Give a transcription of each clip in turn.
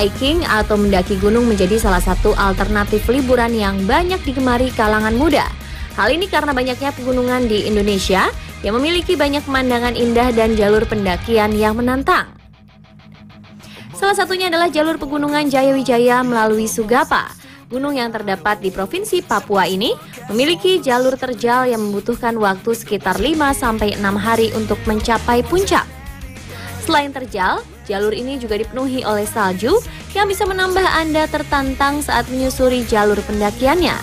hiking atau mendaki gunung menjadi salah satu alternatif liburan yang banyak digemari kalangan muda. Hal ini karena banyaknya pegunungan di Indonesia yang memiliki banyak pemandangan indah dan jalur pendakian yang menantang. Salah satunya adalah jalur pegunungan Jayawijaya melalui Sugapa. Gunung yang terdapat di Provinsi Papua ini memiliki jalur terjal yang membutuhkan waktu sekitar 5-6 hari untuk mencapai puncak. Selain terjal, jalur ini juga dipenuhi oleh salju yang bisa menambah Anda tertantang saat menyusuri jalur pendakiannya.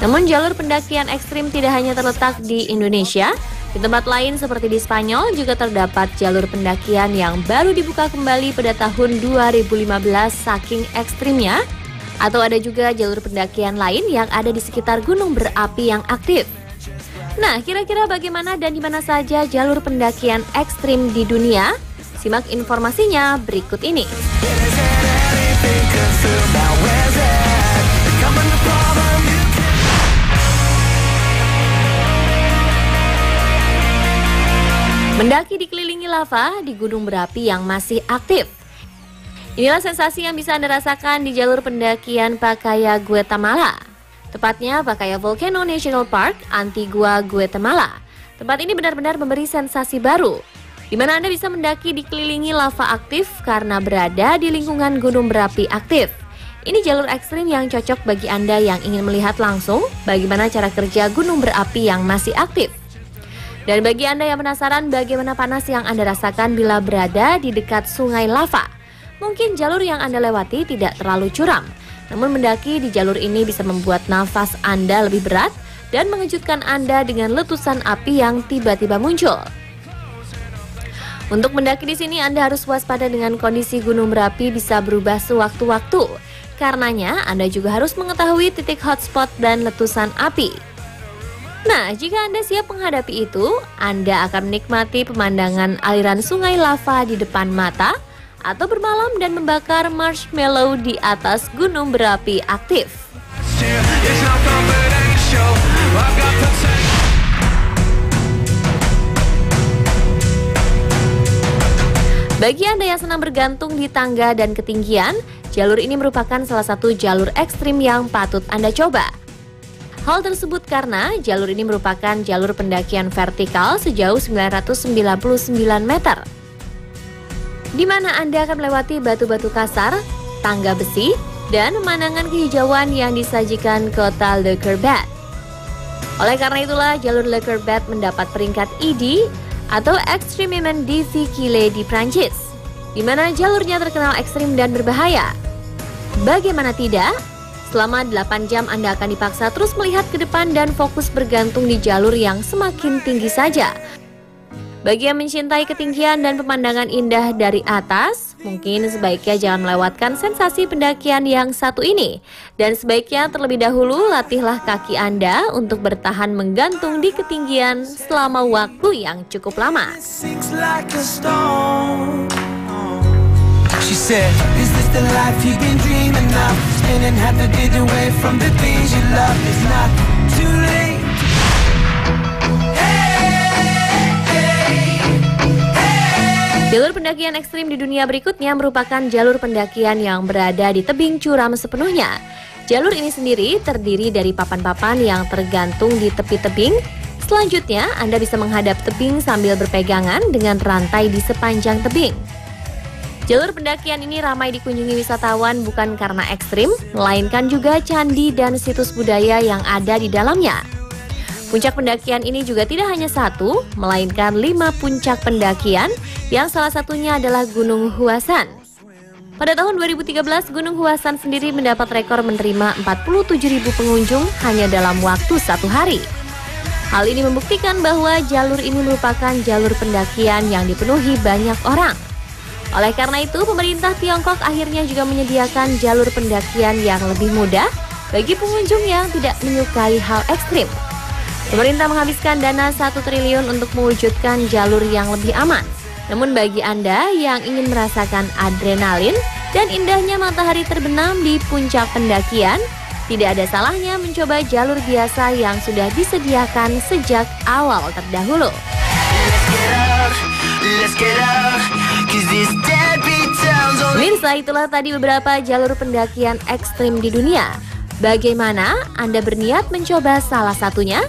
Namun jalur pendakian ekstrim tidak hanya terletak di Indonesia. Di tempat lain seperti di Spanyol juga terdapat jalur pendakian yang baru dibuka kembali pada tahun 2015 saking ekstrimnya. Atau ada juga jalur pendakian lain yang ada di sekitar gunung berapi yang aktif. Nah, kira-kira bagaimana dan di mana saja jalur pendakian ekstrim di dunia? Simak informasinya berikut ini. Mendaki dikelilingi lava di gunung berapi yang masih aktif. Inilah sensasi yang bisa Anda rasakan di jalur pendakian Pacaya, Guatemala. Tepatnya Pacaya Volcano National Park, Antigua, Guatemala. Tempat ini benar-benar memberi sensasi baru, di mana Anda bisa mendaki dikelilingi lava aktif karena berada di lingkungan gunung berapi aktif. Ini jalur ekstrim yang cocok bagi Anda yang ingin melihat langsung bagaimana cara kerja gunung berapi yang masih aktif. Dan bagi Anda yang penasaran bagaimana panas yang Anda rasakan bila berada di dekat sungai lava, mungkin jalur yang Anda lewati tidak terlalu curam. Namun mendaki di jalur ini bisa membuat nafas Anda lebih berat dan mengejutkan Anda dengan letusan api yang tiba-tiba muncul. Untuk mendaki di sini Anda harus waspada dengan kondisi gunung berapi bisa berubah sewaktu-waktu. Karenanya Anda juga harus mengetahui titik hotspot dan letusan api. Nah, jika Anda siap menghadapi itu, Anda akan menikmati pemandangan aliran sungai lava di depan mata atau bermalam dan membakar marshmallow di atas gunung berapi aktif. Bagi Anda yang senang bergantung di tangga dan ketinggian, jalur ini merupakan salah satu jalur ekstrim yang patut Anda coba. Hal tersebut karena jalur ini merupakan jalur pendakian vertikal sejauh 999 meter. Di mana Anda akan melewati batu-batu kasar, tangga besi, dan pemandangan kehijauan yang disajikan kota Le Corbet. Oleh karena itulah, jalur Le Corbet mendapat peringkat ID atau Extrêmement difficile di Prancis, di mana jalurnya terkenal ekstrim dan berbahaya. Bagaimana tidak? Selama 8 jam Anda akan dipaksa terus melihat ke depan dan fokus bergantung di jalur yang semakin tinggi saja. Bagi yang mencintai ketinggian dan pemandangan indah dari atas, mungkin sebaiknya jangan melewatkan sensasi pendakian yang satu ini. Dan sebaiknya terlebih dahulu latihlah kaki Anda untuk bertahan menggantung di ketinggian selama waktu yang cukup lama. She said, is this the life you've been dreaming of? Spending half a day away from the things you love. It's not too late. Jalur pendakian ekstrim di dunia berikutnya merupakan jalur pendakian yang berada di tebing curam sepenuhnya. Jalur ini sendiri terdiri dari papan-papan yang tergantung di tepi tebing. Selanjutnya, Anda bisa menghadap tebing sambil berpegangan dengan rantai di sepanjang tebing. Jalur pendakian ini ramai dikunjungi wisatawan bukan karena ekstrim, melainkan juga candi dan situs budaya yang ada di dalamnya. Puncak pendakian ini juga tidak hanya satu, melainkan 5 puncak pendakian yang salah satunya adalah Gunung Huasan. Pada tahun 2013, Gunung Huasan sendiri mendapat rekor menerima 47.000 pengunjung hanya dalam waktu 1 hari. Hal ini membuktikan bahwa jalur ini merupakan jalur pendakian yang dipenuhi banyak orang. Oleh karena itu, pemerintah Tiongkok akhirnya juga menyediakan jalur pendakian yang lebih mudah bagi pengunjung yang tidak menyukai hal ekstrim. Pemerintah menghabiskan dana 1 triliun untuk mewujudkan jalur yang lebih aman. Namun bagi Anda yang ingin merasakan adrenalin dan indahnya matahari terbenam di puncak pendakian, tidak ada salahnya mencoba jalur biasa yang sudah disediakan sejak awal terdahulu. Pemirsa, Baiklah, itulah tadi beberapa jalur pendakian ekstrim di dunia. Bagaimana? Anda berniat mencoba salah satunya?